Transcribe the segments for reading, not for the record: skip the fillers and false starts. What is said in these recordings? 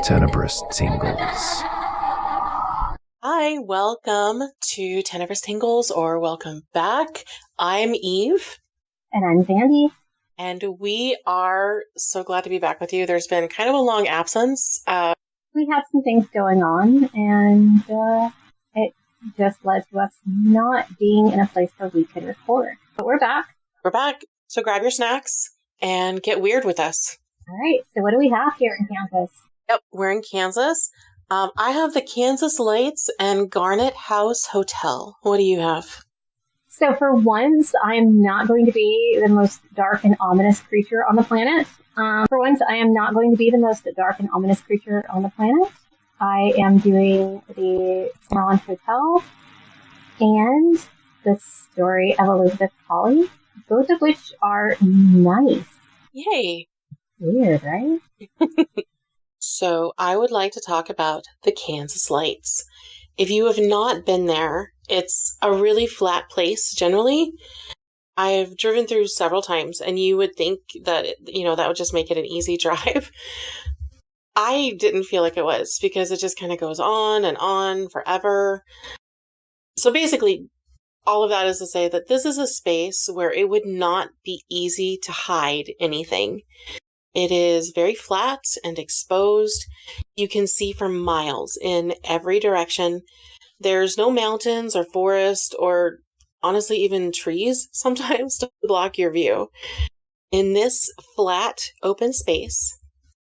Tenebrous Tingles. Hi, welcome to Tenebrous Tingles, or welcome back. I'm Eve. And I'm Zandi. And we are so glad to be back with you. There's been kind of a long absence. We had some things going on, and it just led to us not being in a place where we could record. But we're back. We're back. So grab your snacks and get weird with us. All right. So what do we have here in Kansas? Yep, we're in Kansas. I have the Kansas Lights and Garnett House Hotel. What do you have? So for once, I'm not going to be the most dark and ominous creature on the planet. For once, I am not going to be the most dark and ominous creature on the planet. I am doing the Cimarron Hotel and the story of Elizabeth Polly, both of which are nice. Yay. Weird, right? So I would like to talk about the Kansas Lights. If you have not been there, it's a really flat place generally. I've driven through several times, and you would think that, that would just make it an easy drive. I didn't feel like it was, because it just kind of goes on and on forever. So basically, all of that is to say that this is a space where it would not be easy to hide anything. It is very flat and exposed. You can see for miles in every direction. There's no mountains or forest or honestly even trees sometimes to block your view. In this flat, open space,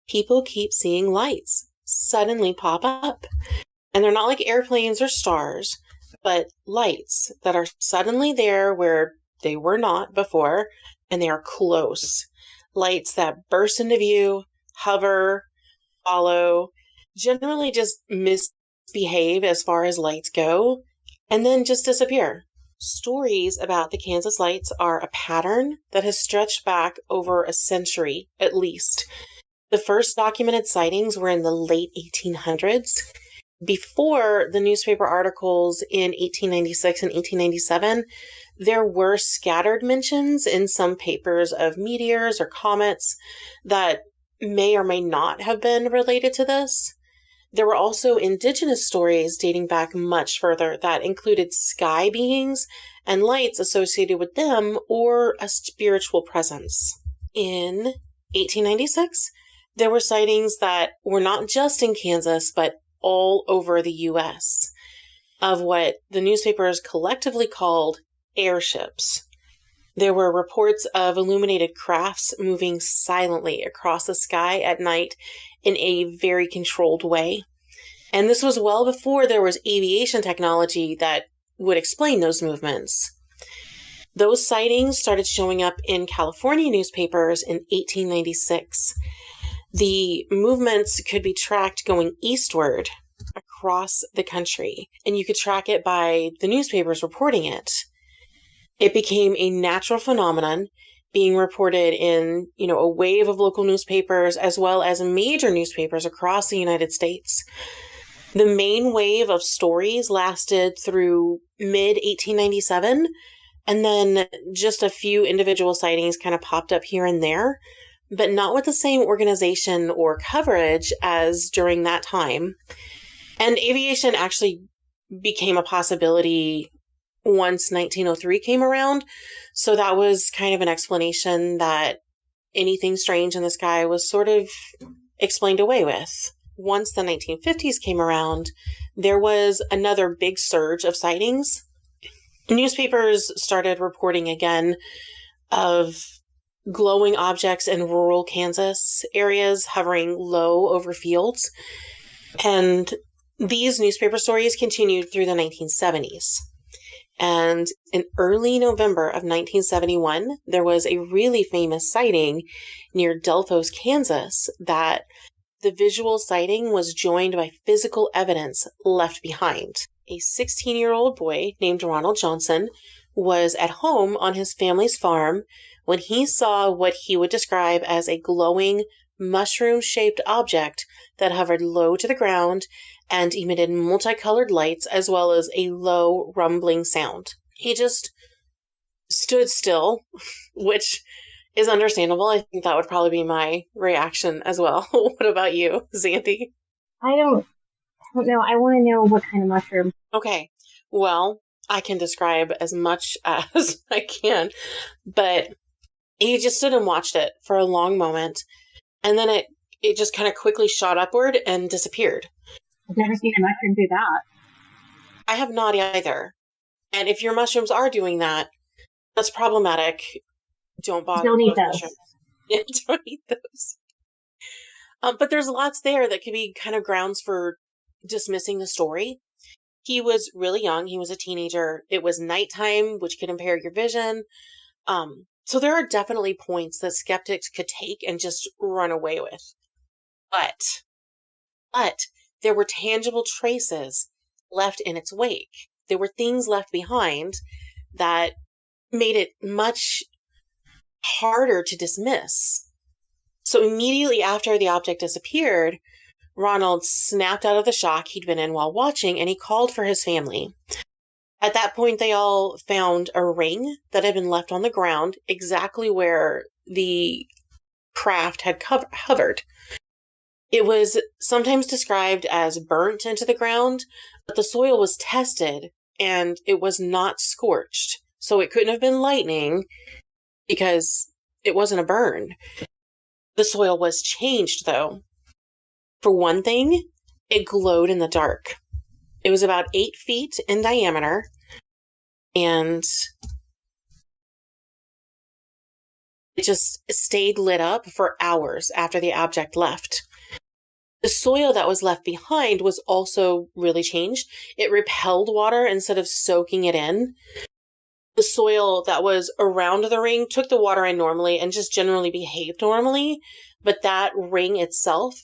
people keep seeing lights suddenly pop up. And they're not like airplanes or stars, but lights that are suddenly there where they were not before, and they are close. Lights that burst into view, hover, follow, generally just misbehave as far as lights go, and then just disappear. Stories about the Kansas Lights are a pattern that has stretched back over a century, at least. The first documented sightings were in the late 1800s. Before the newspaper articles in 1896 and 1897, there were scattered mentions in some papers of meteors or comets that may or may not have been related to this. There were also indigenous stories dating back much further that included sky beings and lights associated with them or a spiritual presence. In 1896, there were sightings that were not just in Kansas, but all over the U.S. of what the newspapers collectively called airships. There were reports of illuminated crafts moving silently across the sky at night in a very controlled way. And this was well before there was aviation technology that would explain those movements. Those sightings started showing up in California newspapers in 1896. The movements could be tracked going eastward across the country, and you could track it by the newspapers reporting it. It became a natural phenomenon being reported in, a wave of local newspapers as well as major newspapers across the United States. The main wave of stories lasted through mid-1897, and then just a few individual sightings kind of popped up here and there, but not with the same organization or coverage as during that time. And aviation actually became a possibility once 1903 came around, so that was kind of an explanation that anything strange in the sky was sort of explained away with. Once the 1950s came around, there was another big surge of sightings. Newspapers started reporting again of glowing objects in rural Kansas areas hovering low over fields. And these newspaper stories continued through the 1970s. And in early November of 1971, there was a really famous sighting near Delphos, Kansas, that the visual sighting was joined by physical evidence left behind. A 16-year-old boy named Ronald Johnson was at home on his family's farm when he saw what he would describe as a glowing, mushroom-shaped object that hovered low to the ground and emitted multicolored lights as well as a low, rumbling sound. He just stood still, which is understandable. I think that would probably be my reaction as well. What about you, Zandi? I don't know. I want to know what kind of mushroom. Okay. Well, I can describe as much as I can, but he just stood and watched it for a long moment, and then it just kind of quickly shot upward and disappeared. I've never seen a mushroom do that. I have not either. And if your mushrooms are doing that, that's problematic. Don't bother. Don't eat with those. mushrooms. Yeah, don't eat those. But there's lots there that could be kind of grounds for dismissing the story. He was really young. He was a teenager. It was nighttime, which could impair your vision. So there are definitely points that skeptics could take and just run away with. But there were tangible traces left in its wake. There were things left behind that made it much harder to dismiss. So immediately after the object disappeared, Ronald snapped out of the shock he'd been in while watching, and he called for his family. At that point, they all found a ring that had been left on the ground exactly where the craft had hovered. It was sometimes described as burnt into the ground, but the soil was tested and it was not scorched. So it couldn't have been lightning because it wasn't a burn. The soil was changed, though. For one thing, it glowed in the dark. It was about 8 feet in diameter, and it just stayed lit up for hours after the object left. The soil that was left behind was also really changed. It repelled water instead of soaking it in. The soil that was around the ring took the water in normally and just generally behaved normally, but that ring itself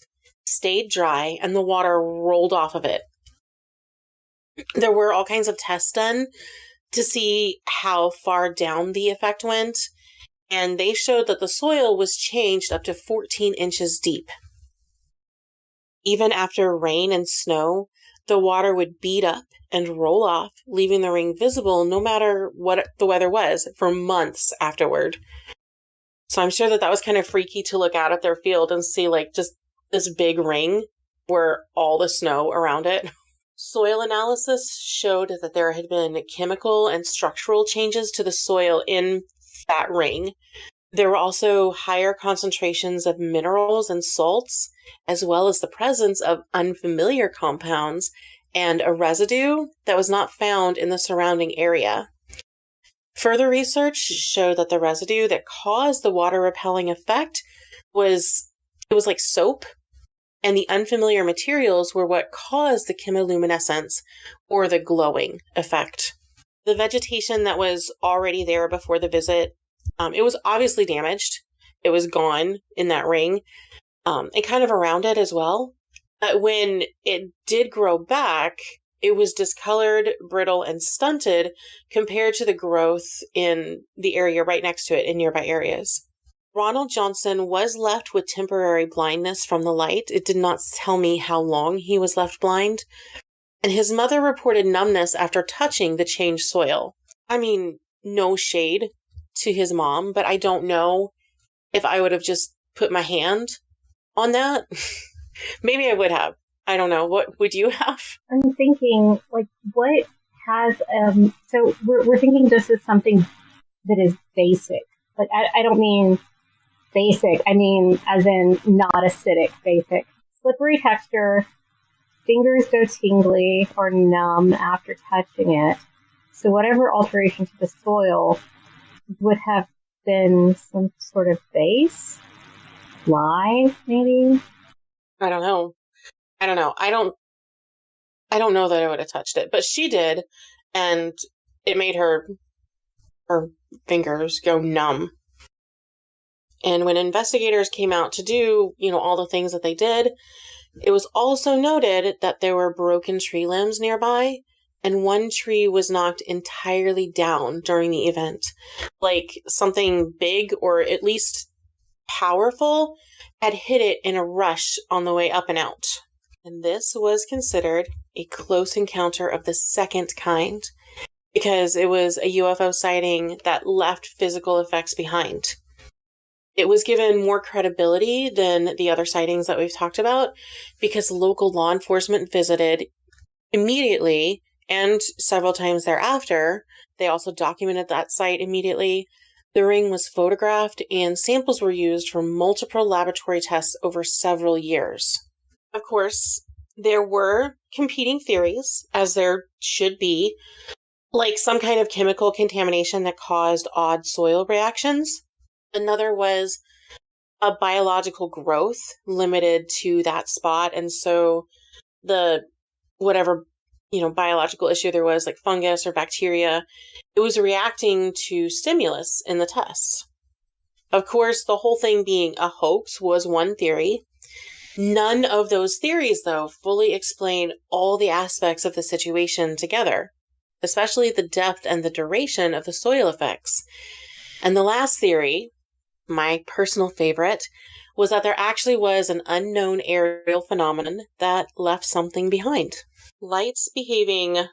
stayed dry and the water rolled off of it. There were all kinds of tests done to see how far down the effect went, and they showed that the soil was changed up to 14 inches deep. Even after rain and snow, the water would bead up and roll off, leaving the ring visible no matter what the weather was for months afterward. So I'm sure that was kind of freaky to look out at their field and see like just this big ring where all the snow around it. Soil analysis showed that there had been chemical and structural changes to the soil in that ring. There were also higher concentrations of minerals and salts, as well as the presence of unfamiliar compounds and a residue that was not found in the surrounding area. Further research showed that the residue that caused the water repelling effect was like soap, and the unfamiliar materials were what caused the chemiluminescence or the glowing effect. The vegetation that was already there before the visit, it was obviously damaged. It was gone in that ring, and kind of around it as well. But when it did grow back, it was discolored, brittle, and stunted compared to the growth in the area right next to it in nearby areas. Ronald Johnson was left with temporary blindness from the light. It did not tell me how long he was left blind. And his mother reported numbness after touching the changed soil. I mean, no shade to his mom, but I don't know if I would have just put my hand on that. Maybe I would have. I don't know. What would you have? I'm thinking, like, what has, so we're thinking this is something that is basic. Like, I don't mean basic. I mean, as in not acidic basic. Slippery texture, fingers go tingly or numb after touching it. So whatever alteration to the soil would have been some sort of base? Lye, maybe? I don't know. I don't know that I would have touched it, but she did, and it made her fingers go numb. And when investigators came out to do, all the things that they did, it was also noted that there were broken tree limbs nearby, and one tree was knocked entirely down during the event. Like something big, or at least powerful, had hit it in a rush on the way up and out. And this was considered a close encounter of the second kind, because it was a UFO sighting that left physical effects behind. It was given more credibility than the other sightings that we've talked about because local law enforcement visited immediately and several times thereafter. They also documented that site immediately. The ring was photographed and samples were used for multiple laboratory tests over several years. Of course, there were competing theories, as there should be, like some kind of chemical contamination that caused odd soil reactions. Another was a biological growth limited to that spot. And so the whatever, biological issue there was, like fungus or bacteria, it was reacting to stimulus in the tests. Of course, the whole thing being a hoax was one theory. None of those theories, though, fully explain all the aspects of the situation together, especially the depth and the duration of the soil effects. And the last theory, my personal favorite, was that there actually was an unknown aerial phenomenon that left something behind. Lights behaving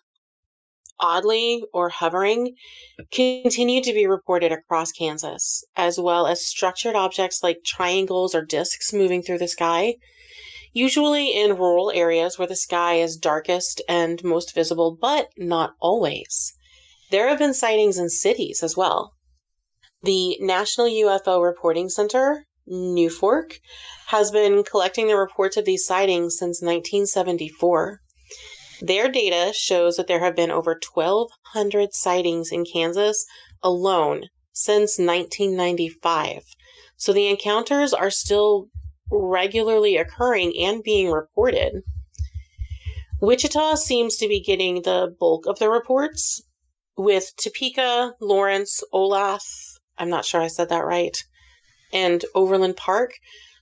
oddly or hovering continue to be reported across Kansas, as well as structured objects like triangles or discs moving through the sky, usually in rural areas where the sky is darkest and most visible, but not always. There have been sightings in cities as well. The National UFO Reporting Center, NUFORC, has been collecting the reports of these sightings since 1974. Their data shows that there have been over 1,200 sightings in Kansas alone since 1995. So the encounters are still regularly occurring and being reported. Wichita seems to be getting the bulk of the reports, with Topeka, Lawrence, Olathe, I'm not sure I said that right, and Overland Park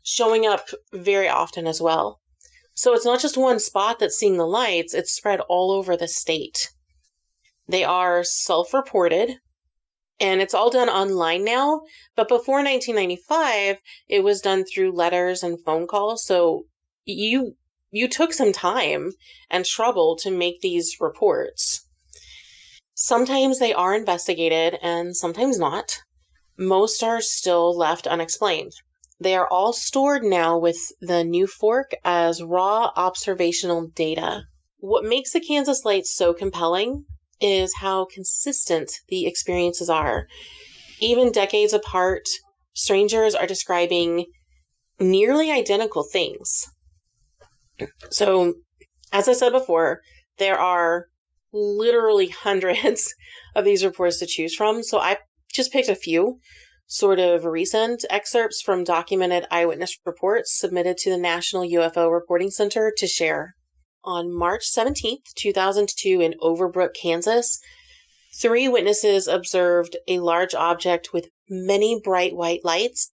showing up very often as well. So it's not just one spot that's seeing the lights, it's spread all over the state. They are self-reported, and it's all done online now, but before 1995, it was done through letters and phone calls, so you took some time and trouble to make these reports. Sometimes they are investigated, and sometimes not. Most are still left unexplained. They are all stored now with the NUFORC as raw observational data. What makes the Kansas lights so compelling is how consistent the experiences are. Even decades apart, strangers are describing nearly identical things. So, as I said before, there are literally hundreds of these reports to choose from, so I just picked a few sort of recent excerpts from documented eyewitness reports submitted to the National UFO Reporting Center to share. On March 17th, 2002 in Overbrook, Kansas, 3 witnesses observed a large object with many bright white lights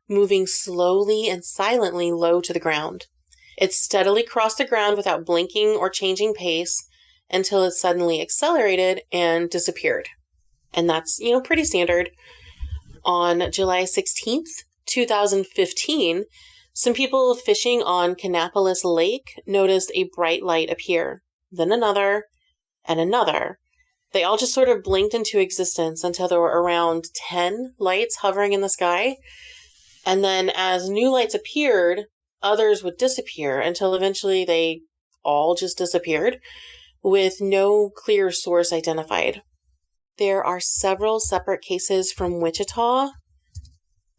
moving slowly and silently low to the ground. It steadily crossed the ground without blinking or changing pace until it suddenly accelerated and disappeared. And that's, pretty standard. On July 16th, 2015, some people fishing on Kannapolis Lake noticed a bright light appear, then another, and another. They all just sort of blinked into existence until there were around 10 lights hovering in the sky. And then as new lights appeared, others would disappear until eventually they all just disappeared, with no clear source identified. There are several separate cases from Wichita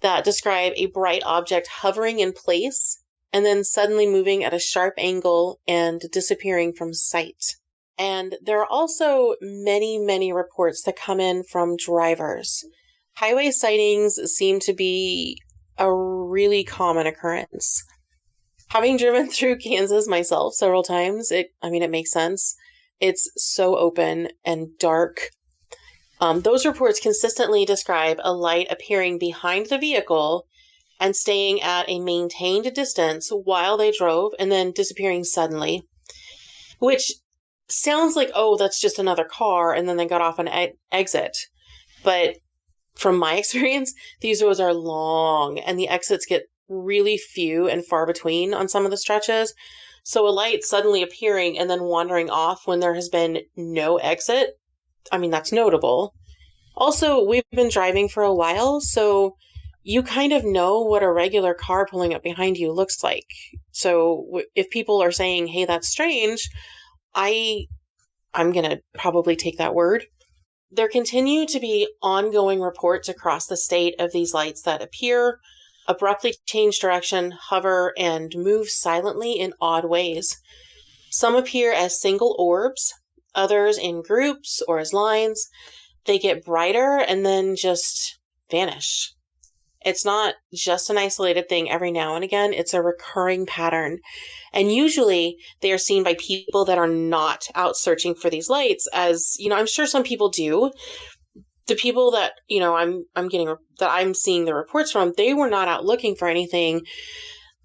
that describe a bright object hovering in place and then suddenly moving at a sharp angle and disappearing from sight. And there are also many, many reports that come in from drivers. Highway sightings seem to be a really common occurrence. Having driven through Kansas myself several times, it makes sense. It's so open and dark. Those reports consistently describe a light appearing behind the vehicle and staying at a maintained distance while they drove and then disappearing suddenly, which sounds like, oh, that's just another car, and then they got off an exit. But from my experience, these roads are long and the exits get really few and far between on some of the stretches. So a light suddenly appearing and then wandering off when there has been no exit, that's notable. Also, we've been driving for a while, so you kind of know what a regular car pulling up behind you looks like. So if people are saying, hey, that's strange, I'm going to probably take that word. There continue to be ongoing reports across the state of these lights that appear, abruptly change direction, hover, and move silently in odd ways. Some appear as single orbs, others in groups or as lines. They get brighter and then just vanish. It's not just an isolated thing every now and again. It's a recurring pattern. And usually they are seen by people that are not out searching for these lights, as, I'm sure some people do. The people that, I'm seeing the reports from, they were not out looking for anything.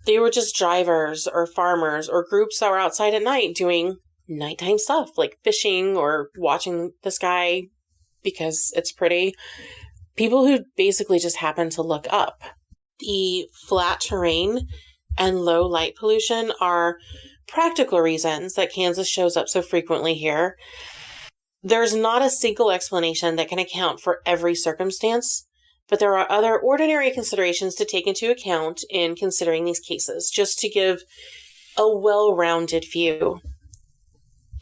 They were just drivers or farmers or groups that were outside at night doing nighttime stuff like fishing or watching the sky because it's pretty. People who basically just happen to look up. The flat terrain and low light pollution are practical reasons that Kansas shows up so frequently here. There's not a single explanation that can account for every circumstance, but there are other ordinary considerations to take into account in considering these cases, just to give a well-rounded view.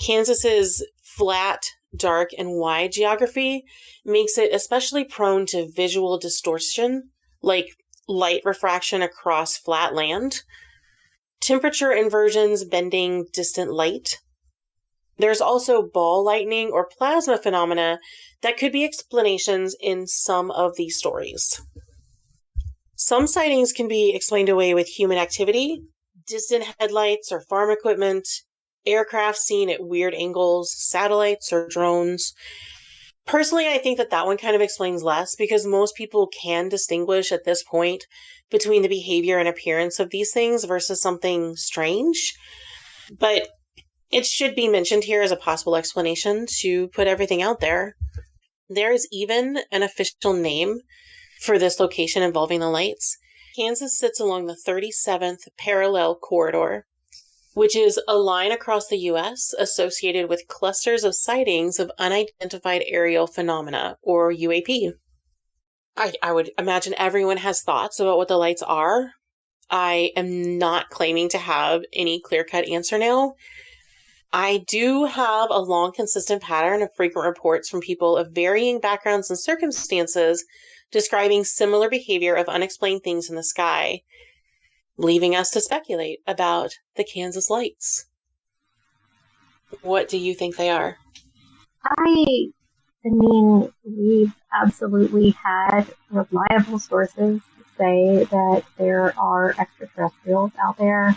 Kansas's flat, dark, and wide geography makes it especially prone to visual distortion, like light refraction across flat land, temperature inversions bending distant light. There's also ball lightning or plasma phenomena that could be explanations in some of these stories. Some sightings can be explained away with human activity, distant headlights or farm equipment, aircraft seen at weird angles, satellites or drones. Personally, I think that one kind of explains less because most people can distinguish at this point between the behavior and appearance of these things versus something strange. But it should be mentioned here as a possible explanation to put everything out there. There is even an official name for this location involving the lights. Kansas sits along the 37th parallel corridor, which is a line across the U.S. associated with clusters of sightings of unidentified aerial phenomena, or UAP. I would imagine everyone has thoughts about what the lights are. I am not claiming to have any clear-cut answer now. I do have a long, consistent pattern of frequent reports from people of varying backgrounds and circumstances describing similar behavior of unexplained things in the sky, leaving us to speculate about the Kansas lights. What do you think they are? I mean, we've absolutely had reliable sources say that there are extraterrestrials out there.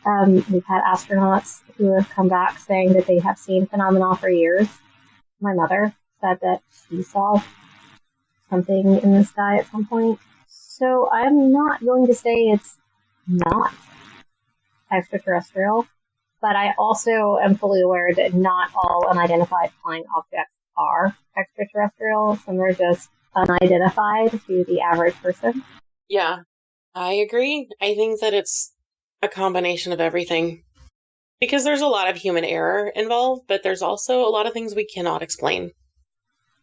We've had astronauts who have come back saying that they have seen phenomena for years. My mother said that she saw something in the sky at some point. So I'm not going to say it's not extraterrestrial, but I also am fully aware that not all unidentified flying objects are extraterrestrial. Some are just unidentified to the average person. Yeah, I agree. I think that it's a combination of everything. Because there's a lot of human error involved, but there's also a lot of things we cannot explain.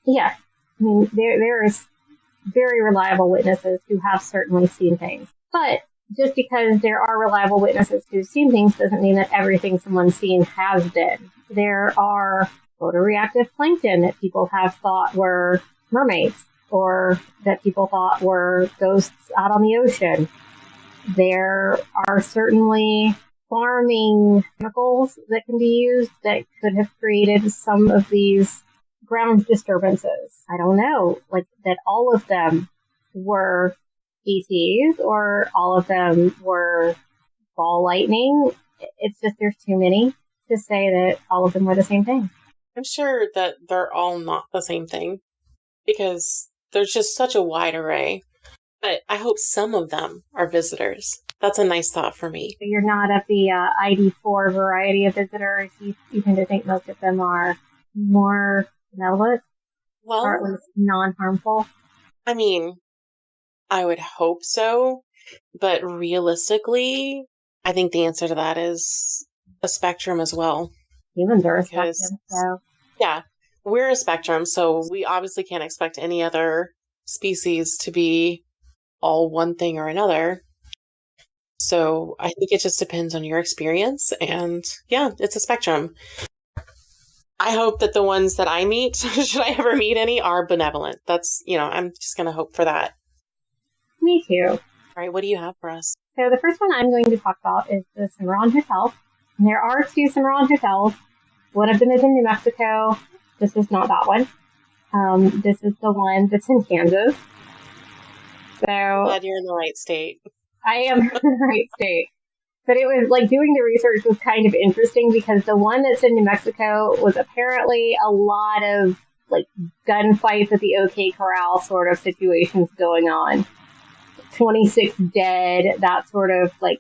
Yeah. I mean, there is very reliable witnesses who have certainly seen things. But just because there are reliable witnesses who've seen things doesn't mean that everything someone's seen has been. There are photoreactive plankton that people have thought were mermaids, or that people thought were ghosts out on the ocean. There are certainly farming chemicals that can be used that could have created some of these ground disturbances. I don't know, like that all of them were ETs or all of them were ball lightning. It's just there's too many to say that all of them were the same thing. I'm sure that they're all not the same thing because there's just such a wide array. But I hope some of them are visitors. That's a nice thought for me. You're not of the ID4 variety of visitors. You tend to think most of them are more benevolent, or at least non-harmful. I mean, I would hope so, but realistically, I think the answer to that is a spectrum as well. Humans are a spectrum, so... Yeah, we're a spectrum, so we obviously can't expect any other species to be all one thing or another. So I think it just depends on your experience. And yeah, it's a spectrum. I hope that the ones that I meet, should I ever meet any, are benevolent. That's, I'm just going to hope for that. Me too. All right, what do you have for us? So the first one I'm going to talk about is the Cimarron Hotel. And there are 2 Cimarron hotels. One of them is in New Mexico. This is not that one. This is the one that's in Kansas. So Glad you're in the right state. I am in the right state. But it was like doing the research was kind of interesting because the one that's in New Mexico was apparently a lot of like gunfights at the OK Corral sort of situations going on. 26 dead, that sort of like,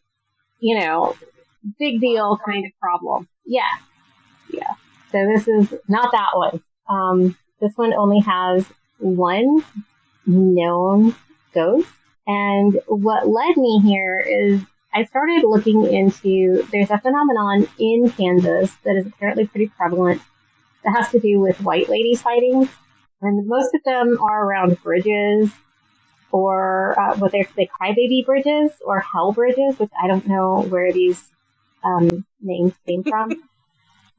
big deal kind of problem. Yeah. So this is not that one. This one only has one known ghost. And what led me here is I started looking into, there's a phenomenon in Kansas that is apparently pretty prevalent that has to do with white lady sightings. And most of them are around bridges or what they crybaby bridges or hell bridges, which I don't know where these names came from.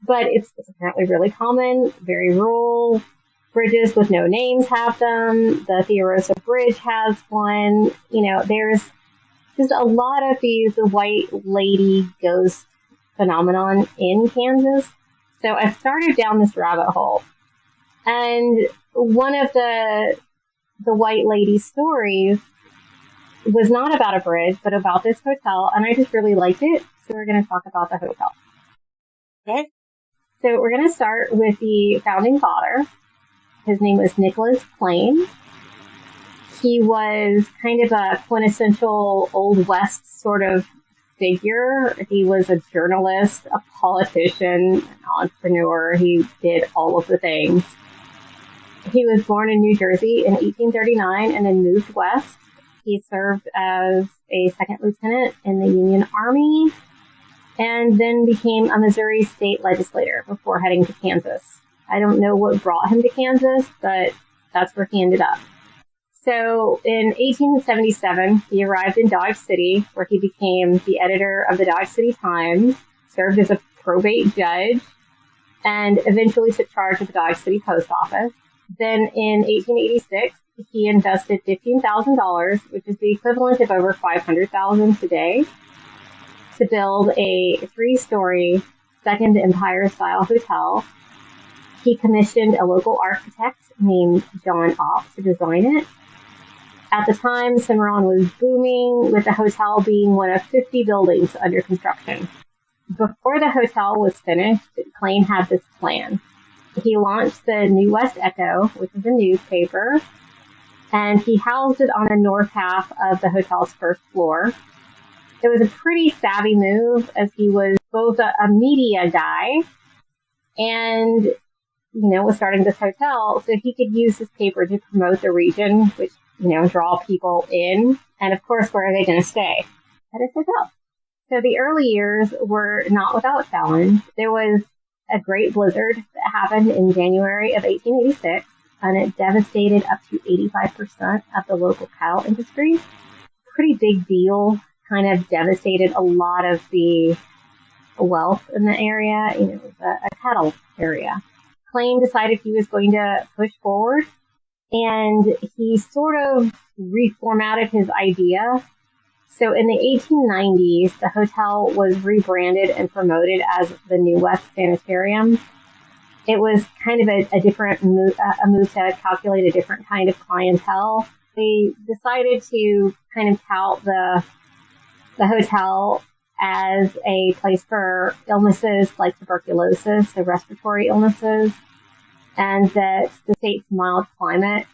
But it's apparently really common, very rural. Bridges with no names have them. The Theorosa Bridge has one. There's just a lot of these white lady ghost phenomenon in Kansas. So I started down this rabbit hole. And one of the white lady stories was not about a bridge, but about this hotel. And I just really liked it. So we're going to talk about the hotel. Okay. So we're going to start with the founding father. His name was Nicholas Plain. He was kind of a quintessential Old West sort of figure. He was a journalist, a politician, an entrepreneur. He did all of the things. He was born in New Jersey in 1839 and then moved west. He served as a second lieutenant in the Union Army and then became a Missouri state legislator before heading to Kansas. I don't know what brought him to Kansas, but that's where he ended up. So in 1877, he arrived in Dodge City, where he became the editor of the Dodge City Times, served as a probate judge, and eventually took charge of the Dodge City Post Office. Then in 1886, he invested $15,000, which is the equivalent of over $500,000 today, to build a 3-story Second Empire-style hotel. He commissioned a local architect named John Opp to design it. At the time, Cimarron was booming, with the hotel being one of 50 buildings under construction. Before the hotel was finished, Plain had this plan. He launched the New West Echo, which is a newspaper, and he housed it on the north half of the hotel's first floor. It was a pretty savvy move, as he was both a media guy and was starting this hotel, so he could use his paper to promote the region, which, draw people in. And of course, where are they going to stay? At his hotel. So the early years were not without challenge. There was a great blizzard that happened in January of 1886, and it devastated up to 85% of the local cattle industry. Pretty big deal, kind of devastated a lot of the wealth in the area. It was a cattle area. Plain decided he was going to push forward, and he sort of reformatted his idea. So in the 1890s, the hotel was rebranded and promoted as the New West Sanitarium. It was kind of a different move, a move to calculate a different kind of clientele. They decided to kind of tout the hotel as a place for illnesses like tuberculosis, so respiratory illnesses, and that the state's mild climate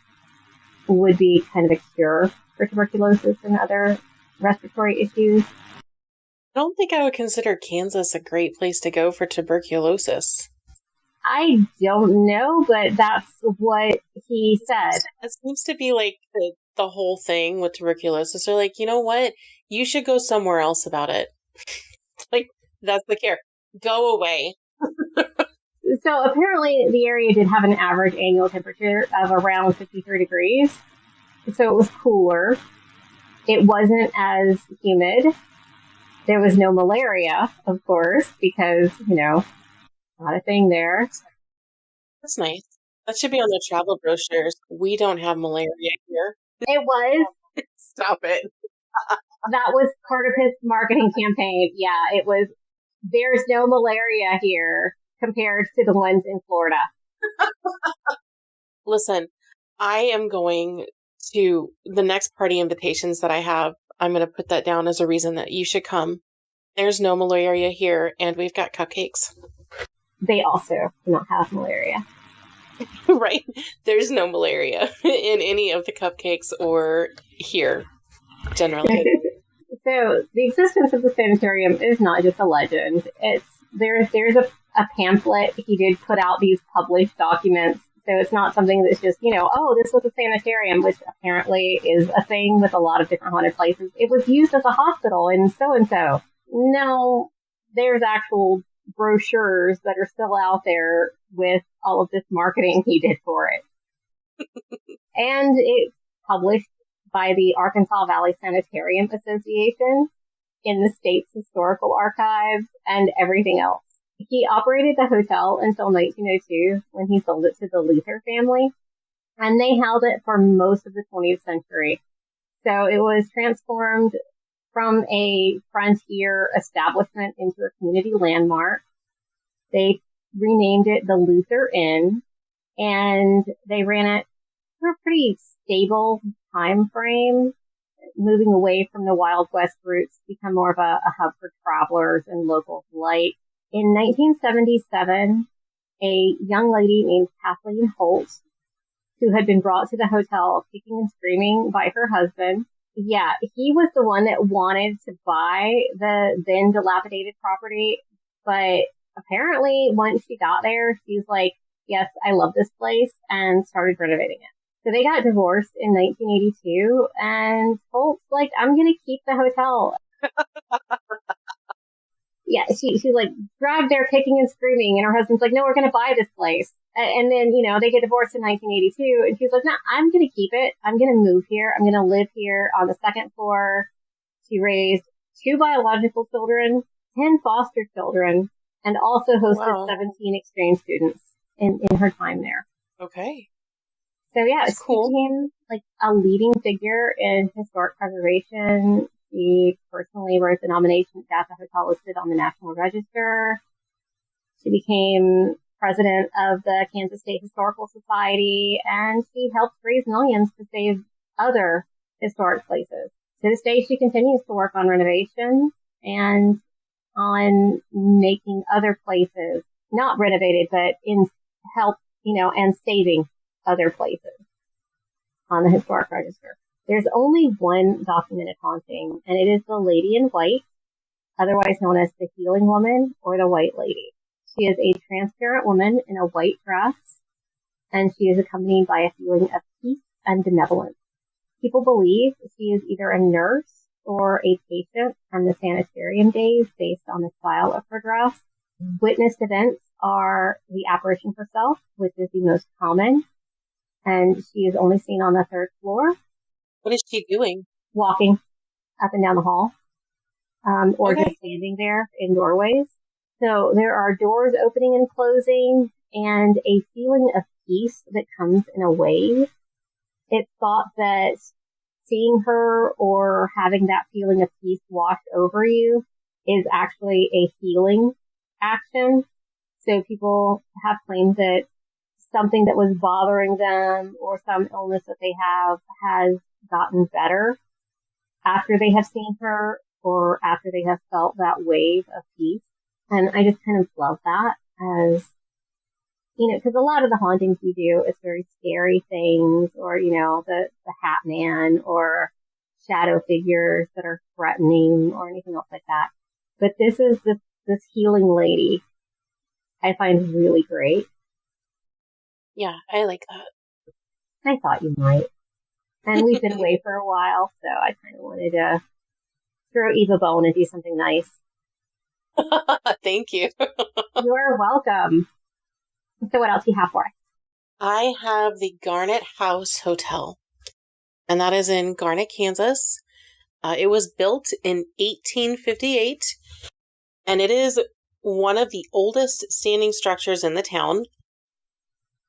would be kind of a cure for tuberculosis and other respiratory issues. I don't think I would consider Kansas a great place to go for tuberculosis. I don't know, but that's what he said. It seems to be like the whole thing with tuberculosis. They're like, you know what? You should go somewhere else about it. Like, that's the care. Go away. So apparently the area did have an average annual temperature of around 53 degrees. So it was cooler. It wasn't as humid. There was no malaria, of course, because, not a thing there. That's nice. That should be on the travel brochures. We don't have malaria here. It was. Stop it. That was part of his marketing campaign. Yeah, it was, there's no malaria here compared to the ones in Florida. Listen, I am going to the next party invitations that I have. I'm going to put that down as a reason that you should come. There's no malaria here, and we've got cupcakes. They also do not have malaria. Right. There's no malaria in any of the cupcakes or here, generally. So the existence of the sanitarium is not just a legend. There's a pamphlet. He did put out these published documents. So it's not something that's just, oh, this was a sanitarium, which apparently is a thing with a lot of different haunted places. It was used as a hospital in so-and-so. No, there's actual brochures that are still out there with all of this marketing he did for it. And it's published by the Arkansas Valley Sanitarium Association in the state's historical archives and everything else. He operated the hotel until 1902 when he sold it to the Luther family, and they held it for most of the 20th century. So it was transformed from a frontier establishment into a community landmark. They renamed it the Luther Inn, and they ran it for a pretty stable time frame, moving away from the Wild West roots to become more of a hub for travelers and locals alike. In 1977, a young lady named Kathleen Holt, who had been brought to the hotel kicking and screaming by her husband. Yeah, he was the one that wanted to buy the then dilapidated property, but apparently once she got there, she was like, yes, I love this place, and started renovating it. So they got divorced in 1982, and Holt's like, I'm going to keep the hotel. Yeah, she like dragged there kicking and screaming, and her husband's like, no, we're going to buy this place. And then, they get divorced in 1982, and she's like, no, I'm going to keep it. I'm going to move here. I'm going to live here on the second floor. She raised 2 biological children, 10 foster children, and also hosted 17 exchange students in her time there. Okay. So yeah, that's cool. She became like a leading figure in historic preservation. She personally wrote the nomination to get the hotel listed on the National Register. She became president of the Kansas State Historical Society, and she helped raise millions to save other historic places. To this day, she continues to work on renovations and on making other places, not renovated, but in help, and saving other places on the historic register. There's only one documented haunting, and it is the Lady in White, otherwise known as the Healing Woman or the White Lady. She is a transparent woman in a white dress, and she is accompanied by a feeling of peace and benevolence. People believe she is either a nurse or a patient from the sanitarium days based on the style of her dress. Witnessed events are the apparition herself, which is the most common, and she is only seen on the 3rd floor. What is she doing? Walking up and down the hall, or just standing there in doorways. So there are doors opening and closing, and a feeling of peace that comes in a wave. It's thought that seeing her or having that feeling of peace wash over you is actually a healing action. So people have claimed that something that was bothering them or some illness that they have has gotten better after they have seen her or after they have felt that wave of peace. And I just kind of love that as, because a lot of the hauntings we do is very scary things or, the Hat Man or shadow figures that are threatening or anything else like that. But this is this healing lady I find really great. Yeah, I like that. I thought you might. And we've been away for a while, so I kind of wanted to throw Eve a bone and do something nice. Thank you. You're welcome. So what else do you have for us? I have the Garnett House Hotel, and that is in Garnett, Kansas. It was built in 1858, and it is one of the oldest standing structures in the town.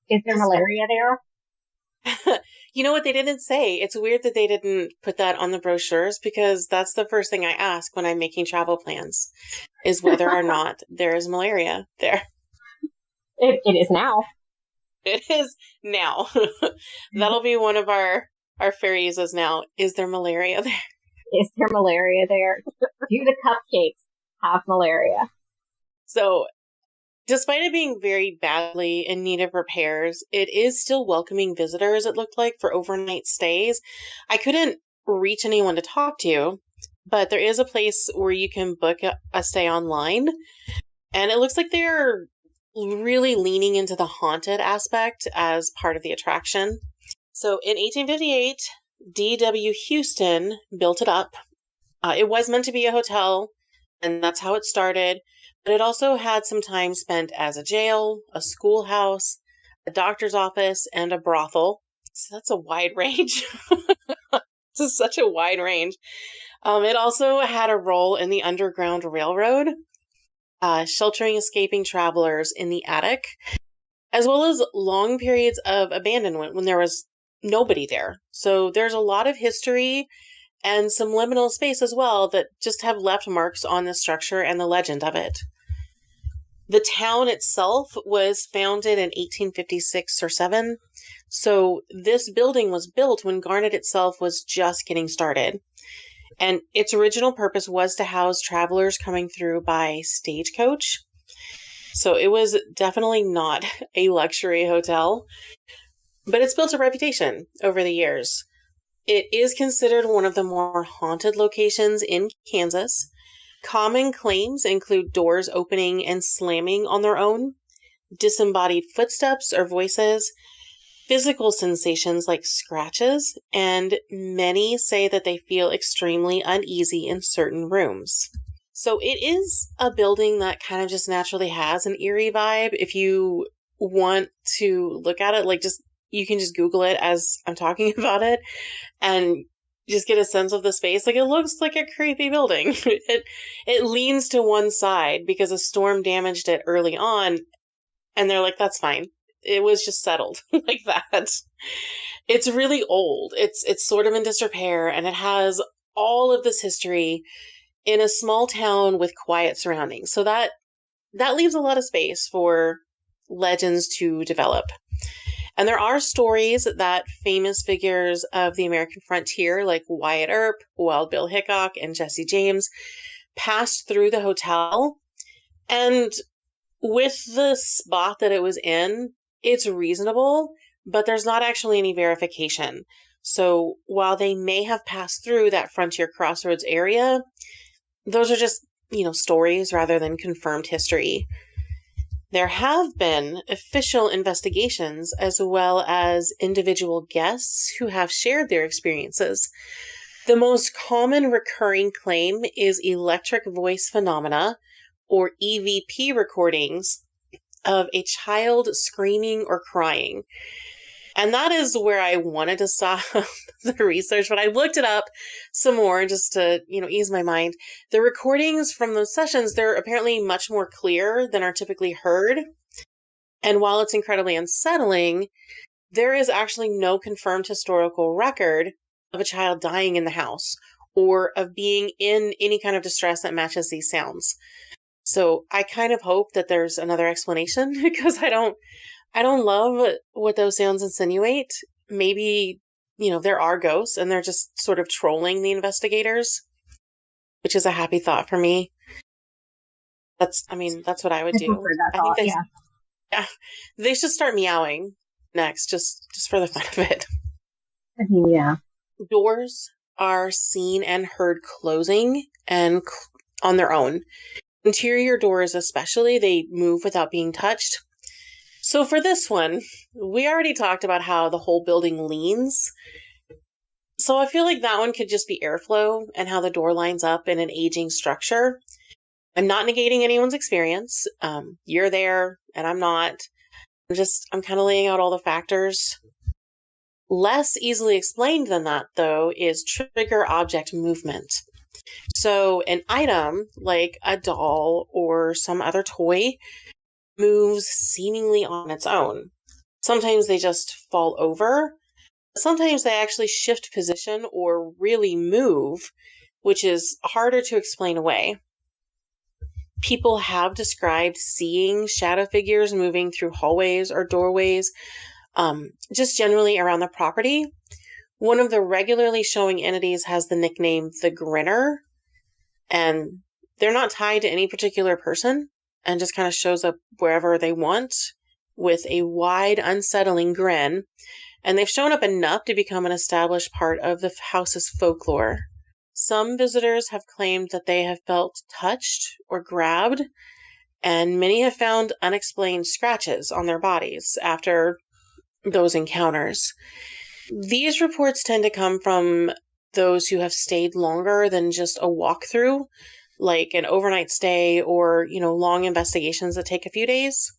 Is there malaria there? You know what they didn't say? It's weird that they didn't put that on the brochures, because that's the first thing I ask when I'm making travel plans, is whether or not there is malaria there. It is now. It is now. That'll be one of our phrases now. Is there malaria there? Is there malaria there? Do the cupcakes have malaria? So, despite it being very badly in need of repairs, it is still welcoming visitors, it looked like, for overnight stays. I couldn't reach anyone to talk to, but there is a place where you can book a stay online. And it looks like they're really leaning into the haunted aspect as part of the attraction. So in 1858, D.W. Houston built it up. It was meant to be a hotel, and that's how it started. But it also had some time spent as a jail, a schoolhouse, a doctor's office, and a brothel. So that's a wide range. This is such a wide range. It also had a role in the Underground Railroad, sheltering escaping travelers in the attic, as well as long periods of abandonment when there was nobody there. So there's a lot of history and some liminal space as well that just have left marks on the structure and the legend of it. The town itself was founded in 1856 or 7. So this building was built when Garnett itself was just getting started. And its original purpose was to house travelers coming through by stagecoach. So it was definitely not a luxury hotel, but it's built a reputation over the years. It is considered one of the more haunted locations in Kansas. Common claims include doors opening and slamming on their own, disembodied footsteps or voices, physical sensations like scratches, and many say that they feel extremely uneasy in certain rooms. So it is a building that kind of just naturally has an eerie vibe. If you want to look at it, you can just Google it as I'm talking about it and just get a sense of the space. It looks like a creepy building. It leans to one side because a storm damaged it early on, and they're like, that's fine. It was just settled like that. It's really old. It's sort of in disrepair, and it has all of this history in a small town with quiet surroundings. So that leaves a lot of space for legends to develop. And there are stories that famous figures of the American frontier, like Wyatt Earp, Wild Bill Hickok, and Jesse James, passed through the hotel. And with the spot that it was in, it's reasonable, but there's not actually any verification. So while they may have passed through that frontier crossroads area, those are just, stories rather than confirmed history. There have been official investigations as well as individual guests who have shared their experiences. The most common recurring claim is electric voice phenomena, or EVP recordings, of a child screaming or crying. And that is where I wanted to stop the research, but I looked it up some more just to, ease my mind. The recordings from those sessions, they're apparently much more clear than are typically heard. And while it's incredibly unsettling, there is actually no confirmed historical record of a child dying in the house or of being in any kind of distress that matches these sounds. So I kind of hope that there's another explanation, because I don't love what those sounds insinuate. Maybe, there are ghosts and they're just sort of trolling the investigators, which is a happy thought for me. That's what I would do. I think they should start meowing next, just for the fun of it. Yeah. Doors are seen and heard closing and on their own. Interior doors especially, they move without being touched. So for this one, we already talked about how the whole building leans. So I feel like that one could just be airflow and how the door lines up in an aging structure. I'm not negating anyone's experience. You're there and I'm not. I'm kind of laying out all the factors. Less easily explained than that, though, is trigger object movement. So an item like a doll or some other toy moves seemingly on its own. Sometimes they just fall over. Sometimes they actually shift position or really move, which is harder to explain away. People have described seeing shadow figures moving through hallways or doorways, just generally around the property. One of the regularly showing entities has the nickname the Grinner, and they're not tied to any particular person and just kind of shows up wherever they want with a wide, unsettling grin. And they've shown up enough to become an established part of the house's folklore. Some visitors have claimed that they have felt touched or grabbed, and many have found unexplained scratches on their bodies after those encounters. These reports tend to come from those who have stayed longer than just a walkthrough, like an overnight stay or, long investigations that take a few days.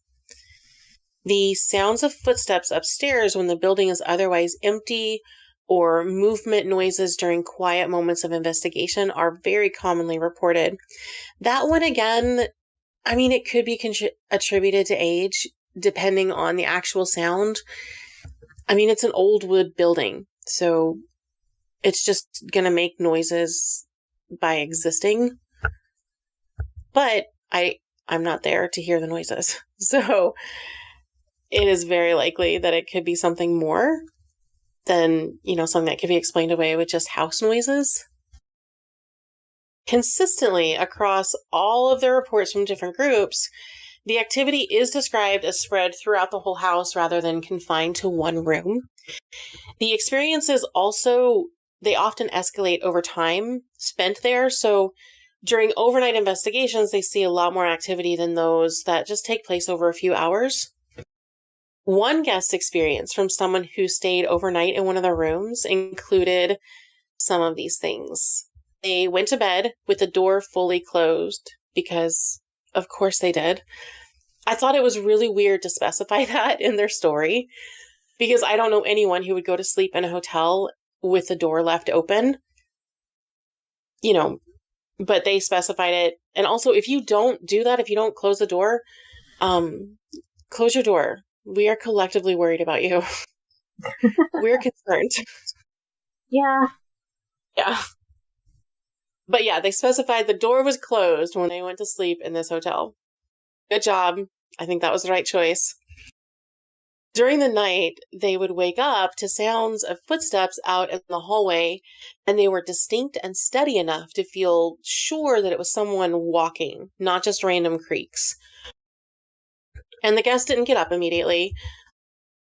The sounds of footsteps upstairs when the building is otherwise empty or movement noises during quiet moments of investigation are very commonly reported. That one, again, it could be attributed to age, depending on the actual sound. It's an old wood building, so it's just going to make noises by existing. But I'm not there to hear the noises. So it is very likely that it could be something more than, something that could be explained away with just house noises. Consistently across all of the reports from different groups, the activity is described as spread throughout the whole house rather than confined to one room. The experiences also, they often escalate over time spent there. So during overnight investigations, they see a lot more activity than those that just take place over a few hours. One guest experience from someone who stayed overnight in one of the rooms included some of these things. They went to bed with the door fully closed because, of course, they did. I thought it was really weird to specify that in their story because I don't know anyone who would go to sleep in a hotel with the door left open. But they specified it. And also, if you don't do that, if you don't close the door, close your door. We are collectively worried about you. We're concerned. Yeah. Yeah. But yeah, they specified the door was closed when they went to sleep in this hotel. Good job. I think that was the right choice. During the night, they would wake up to sounds of footsteps out in the hallway, and they were distinct and steady enough to feel sure that it was someone walking, not just random creaks. And the guests didn't get up immediately.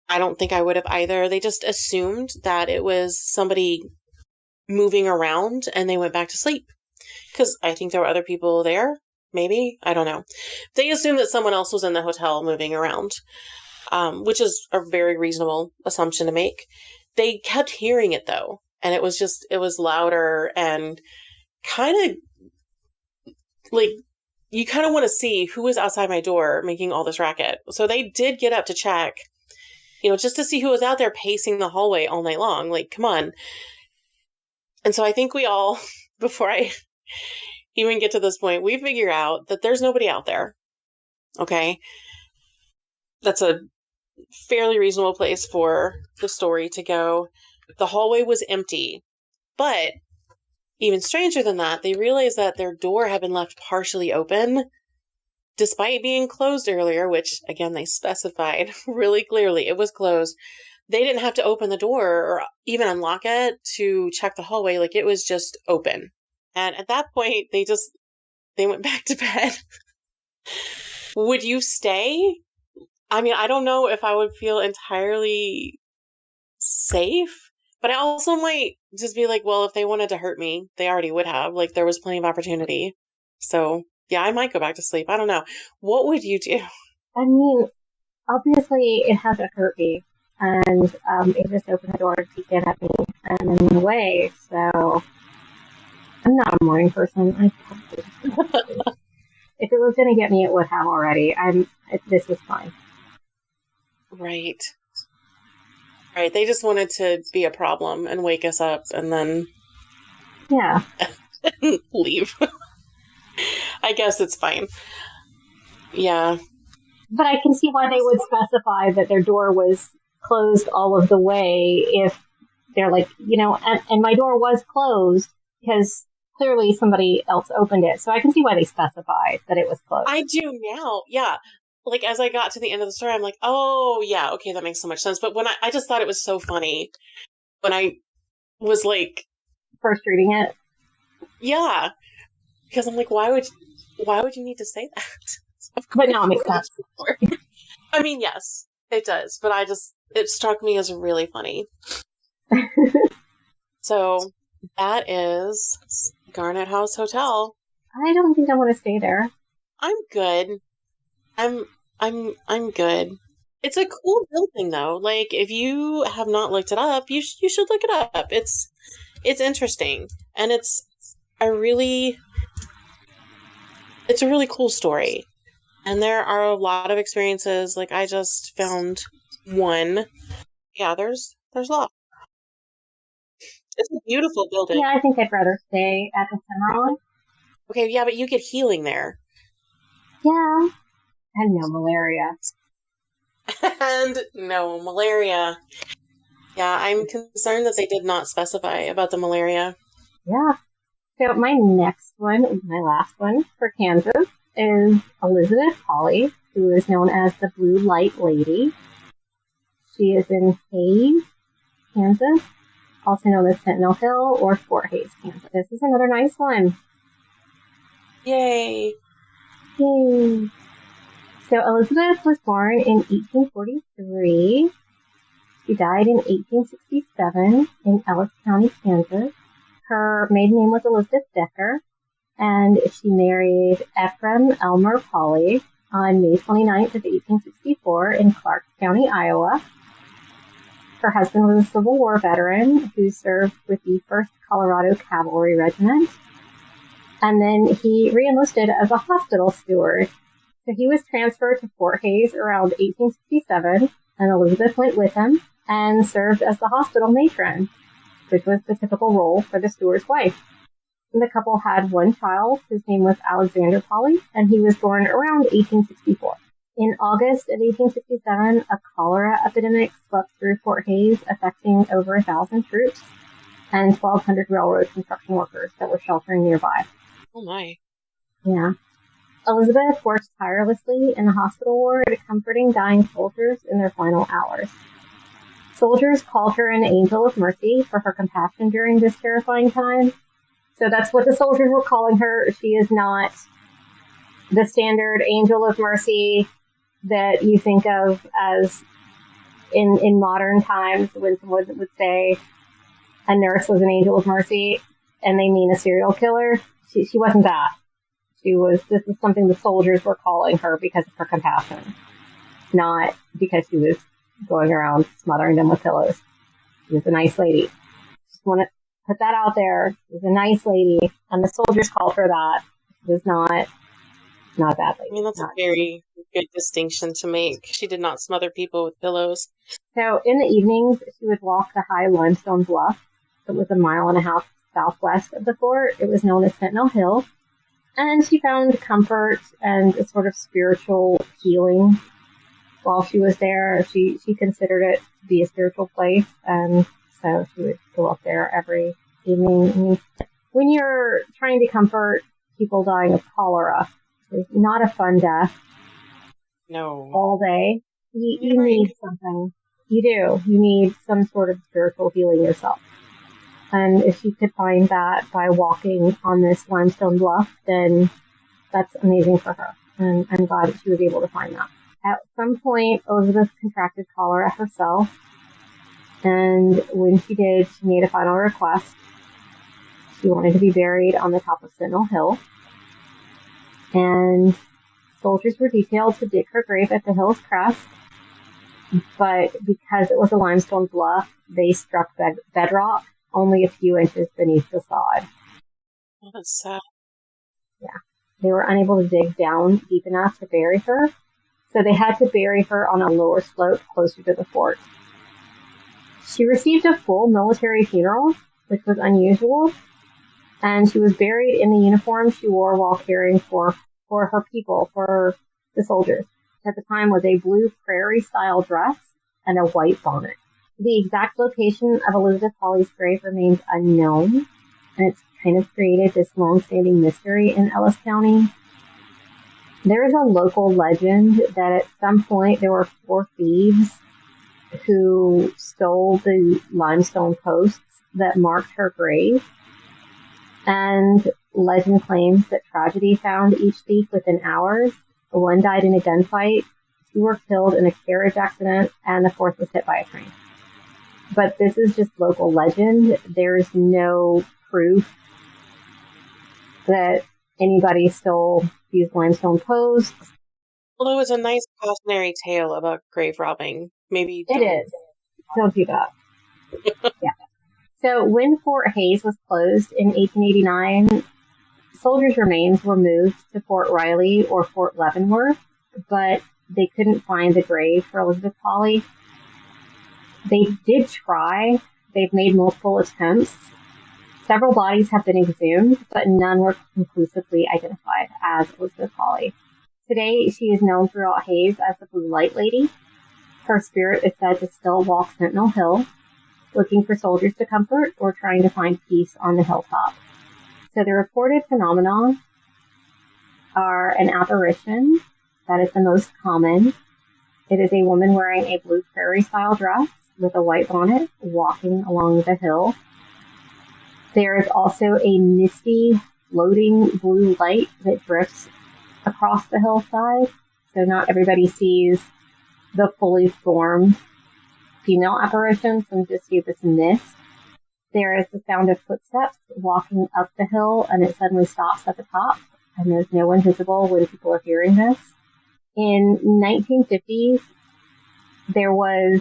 I don't think I would have either. They just assumed that it was somebody moving around and they went back to sleep. Because I think there were other people there. Maybe. I don't know. They assumed that someone else was in the hotel moving around, which is a very reasonable assumption to make. They kept hearing it, though. And it was louder and kind of like, you kind of want to see who was outside my door making all this racket. So they did get up to check, just to see who was out there pacing the hallway all night long. Like, come on. And so I think we all, before I even get to this point, we figure out that there's nobody out there. Okay? That's a fairly reasonable place for the story to go. The hallway was empty. But even stranger than that, they realized that their door had been left partially open, despite being closed earlier, which, again, they specified really clearly. It was closed. They didn't have to open the door or even unlock it to check the hallway. Like, it was just open. And at that point, they went back to bed. Would you stay? I don't know if I would feel entirely safe, but I also might just be like, well, if they wanted to hurt me, they already would have. Like, there was plenty of opportunity. So, yeah, I might go back to sleep. I don't know. What would you do? Obviously, it hasn't hurt me. And it just opened the door to peek in at me and then went away. So, I'm not a morning person. If it was going to get me, it would have already. This is fine. Right. Right. They just wanted to be a problem and wake us up and then leave. I guess it's fine. Yeah. But I can see why they would specify that their door was closed all of the way if they're like, and my door was closed because clearly somebody else opened it. So I can see why they specified that it was closed. I do now. Yeah. Like, as I got to the end of the story, I'm like, oh, yeah, okay, that makes so much sense. But when I just thought it was so funny when I was like... First reading it? Yeah. Because I'm like, why would you need to say that? But now it makes sense. I mean, yes, it does. But it struck me as really funny. So, that is Garnett House Hotel. I don't think I want to stay there. I'm good. I'm good. It's a cool building though. Like, if you have not looked it up, you should look it up. It's interesting, and it's a really cool story. And there are a lot of experiences. Like, I just found one. Yeah, there's a lot. It's a beautiful building. Yeah, I think I'd rather stay at the Cimarron. Okay, yeah, but you get healing there. Yeah. And no malaria. And no malaria. Yeah, I'm concerned that they did not specify about the malaria. Yeah. So my next one, my last one for Kansas, is Elizabeth Hawley, who is known as the Blue Light Lady. She is in Hays, Kansas, also known as Sentinel Hill or Fort Hays, Kansas. This is another nice one. Yay. Yay. So Elizabeth was born in 1843. She died in 1867 in Ellis County, Kansas. Her maiden name was Elizabeth Decker, and she married Ephraim Elmer Pauley on May 29th of 1864 in Clark County, Iowa. Her husband was a Civil War veteran who served with the 1st Colorado Cavalry Regiment, and then he re-enlisted as a hospital steward. So he was transferred to Fort Hays around 1867, and Elizabeth went with him and served as the hospital matron, which was the typical role for the steward's wife. And the couple had one child. His name was Alexander Pauley, and he was born around 1864. In August of 1867, a cholera epidemic swept through Fort Hays, affecting over 1,000 troops and 1,200 railroad construction workers that were sheltering nearby. Oh my. Yeah. Elizabeth worked tirelessly in the hospital ward, comforting dying soldiers in their final hours. Soldiers called her an angel of mercy for her compassion during this terrifying time. So that's what the soldiers were calling her. She is not the standard angel of mercy that you think of as in modern times when someone would say a nurse was an angel of mercy and they mean a serial killer. She wasn't that. This is something the soldiers were calling her because of her compassion, not because she was going around smothering them with pillows. She was a nice lady. Just want to put that out there. She was a nice lady, and the soldiers called her that. She was not that lady. I mean, that's a very good distinction to make. She did not smother people with pillows. So in the evenings, she would walk the high limestone bluff. It was 1.5 miles southwest of the fort. It was known as Sentinel Hill. And she found comfort and a sort of spiritual healing while she was there. She considered it to be a spiritual place, and so she would go up there every evening. I mean, when you're trying to comfort people dying of cholera, it's not a fun death. No. All day. You need something. You do. You need some sort of spiritual healing yourself. And if she could find that by walking on this limestone bluff, then that's amazing for her. And I'm glad that she was able to find that. At some point, Elizabeth contracted cholera herself. And when she did, she made a final request. She wanted to be buried on the top of Sentinel Hill. And soldiers were detailed to dig her grave at the hill's crest. But because it was a limestone bluff, they struck bedrock only a few inches beneath the sod. Oh, that's sad. Yeah. They were unable to dig down deep enough to bury her, so they had to bury her on a lower slope closer to the fort. She received a full military funeral, which was unusual, and she was buried in the uniform she wore while caring for her people, for the soldiers. At the time was a blue prairie-style dress and a white bonnet. The exact location of Elizabeth Hawley's grave remains unknown, and it's kind of created this long-standing mystery in Ellis County. There is a local legend that at some point there were 4 thieves who stole the limestone posts that marked her grave. And legend claims that tragedy found each thief within hours. 1 died in a gunfight, 2 were killed in a carriage accident, and the 4th was hit by a train. But this is just local legend. There's no proof that anybody stole these limestone posts. Although it's a nice cautionary tale about grave robbing. Maybe it is. Don't do that. Yeah. So when Fort Hays was closed in 1889, soldiers' remains were moved to Fort Riley or Fort Leavenworth, but they couldn't find the grave for Elizabeth Hawley. They did try. They've made multiple attempts. Several bodies have been exhumed, but none were conclusively identified as Elizabeth Hawley. Today, she is known throughout Hays as the Blue Light Lady. Her spirit is said to still walk Sentinel Hill, looking for soldiers to comfort or trying to find peace on the hilltop. So the reported phenomena are an apparition. That is the most common. It is a woman wearing a blue prairie-style dress with a white bonnet walking along the hill. There is also a misty, floating blue light that drifts across the hillside. So not everybody sees the fully formed female apparition. Some just see this mist. There is the sound of footsteps walking up the hill, and it suddenly stops at the top, and there's no one visible when people are hearing this. In 1950s, there was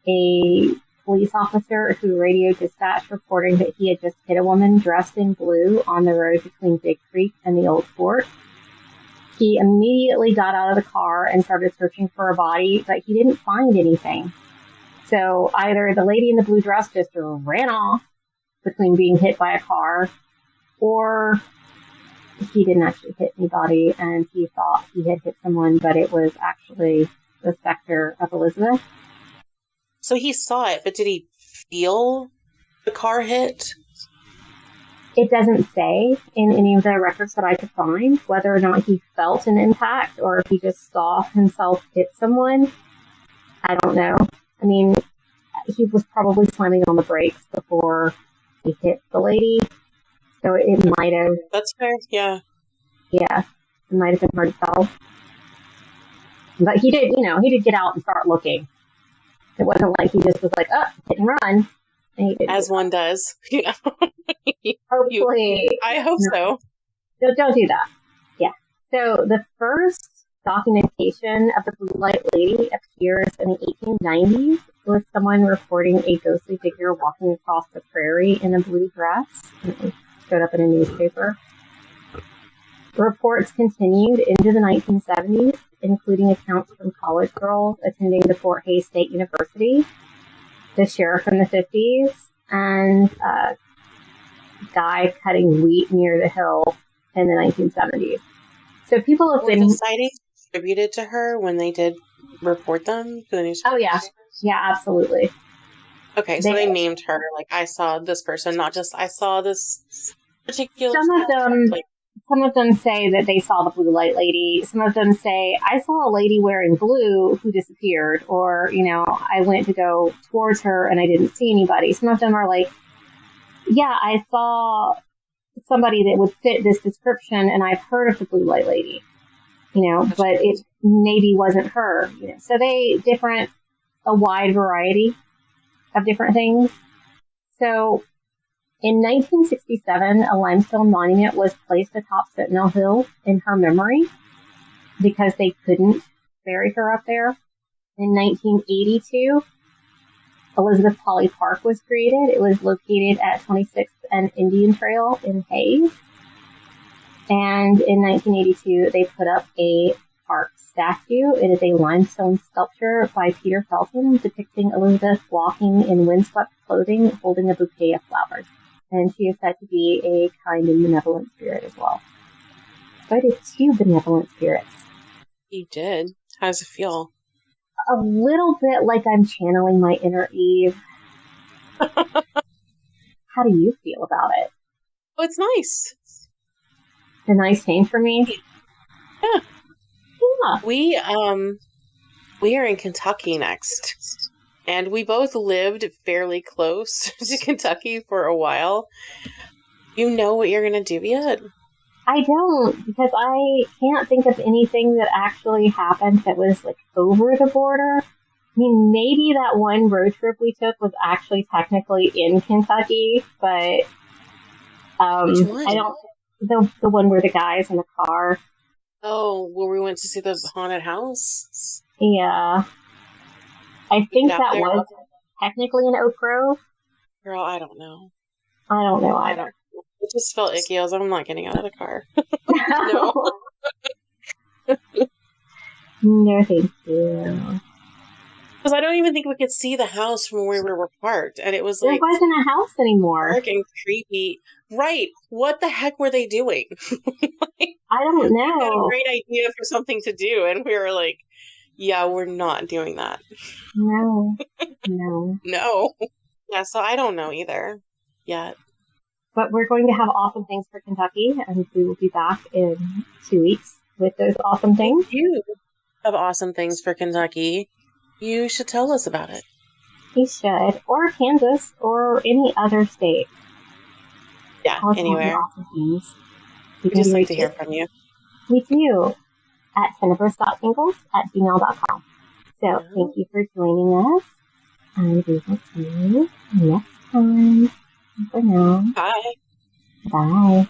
a police officer who radioed dispatch reporting that he had just hit a woman dressed in blue on the road between Big Creek and the Old Fort. He immediately got out of the car and started searching for a body, but he didn't find anything. So either the lady in the blue dress just ran off between being hit by a car, or he didn't actually hit anybody and he thought he had hit someone, but it was actually the specter of Elizabeth. So he saw it, but did he feel the car hit? It doesn't say in any of the records that I could find whether or not he felt an impact or if he just saw himself hit someone. I don't know. I mean, he was probably slamming on the brakes before he hit the lady. So it might have... That's fair, yeah. Yeah, it might have been hard to tell. But he did, he did get out and start looking. It wasn't like he just was like, oh, hit and run. And as one does. Hopefully. I hope so. Don't do that. Yeah. So the first documentation of the Blue Light Lady appears in the 1890s with someone reporting a ghostly figure walking across the prairie in a blue dress. It showed up in a newspaper. Reports continued into the 1970s, including accounts from college girls attending the Fort Hays State University, the sheriff in the 50s, and a guy cutting wheat near the hill in the 1970s. So people have been... the sightings attributed to her when they did report them to the newspaper? Oh, yeah. Yeah, absolutely. Okay, so they named her, like, I saw this person, not just I saw this particular... Some of them say that they saw the Blue Light Lady. Some of them say, I saw a lady wearing blue who disappeared. Or, I went to go towards her and I didn't see anybody. Some of them are like, yeah, I saw somebody that would fit this description and I've heard of the Blue Light Lady. But it maybe wasn't her. So a wide variety of different things. So in 1967, a limestone monument was placed atop Sentinel Hill in her memory because they couldn't bury her up there. In 1982, Elizabeth Hawley Park was created. It was located at 26th and Indian Trail in Hays. And in 1982, they put up a Park statue. It is a limestone sculpture by Peter Felton depicting Elizabeth walking in windswept clothing holding a bouquet of flowers. And she is said to be a kind and benevolent spirit as well. So I did 2 benevolent spirits. You did? How does it feel? A little bit like I'm channeling my inner Eve. How do you feel about it? Oh, it's nice. A nice change for me? Yeah. Yeah. We are in Kentucky next. And we both lived fairly close to Kentucky for a while. You know what you're going to do yet? I don't, because I can't think of anything that actually happened that was, like, over the border. I mean, maybe that one road trip we took was actually technically in Kentucky, but Which one? I don't... The one where the guy's in the car. Oh, where we went to see the haunted house? Yeah. I think that there? was technically in Oak Grove. Girl, I don't know. I don't know either. It just felt icky. I was like, I'm not getting out of the car. No. No, thank you. Because I don't even think we could see the house from where we were parked. And it was like... There wasn't a house anymore. Dark and creepy. Right. What the heck were they doing? I don't know. We had a great idea for something to do. And we were like, yeah, we're not doing that. No. No. Yeah, so I don't know either yet. But we're going to have awesome things for Kentucky, and we will be back in 2 weeks with those awesome things. You have awesome things for Kentucky. You should tell us about it. You should. Or Kansas, or any other state. Yeah, anywhere. Awesome things. We just like to hear from you. We do. At cineverse.singles@gmail.com. So, thank you for joining us. And we will see you next time. For now. Bye. Bye.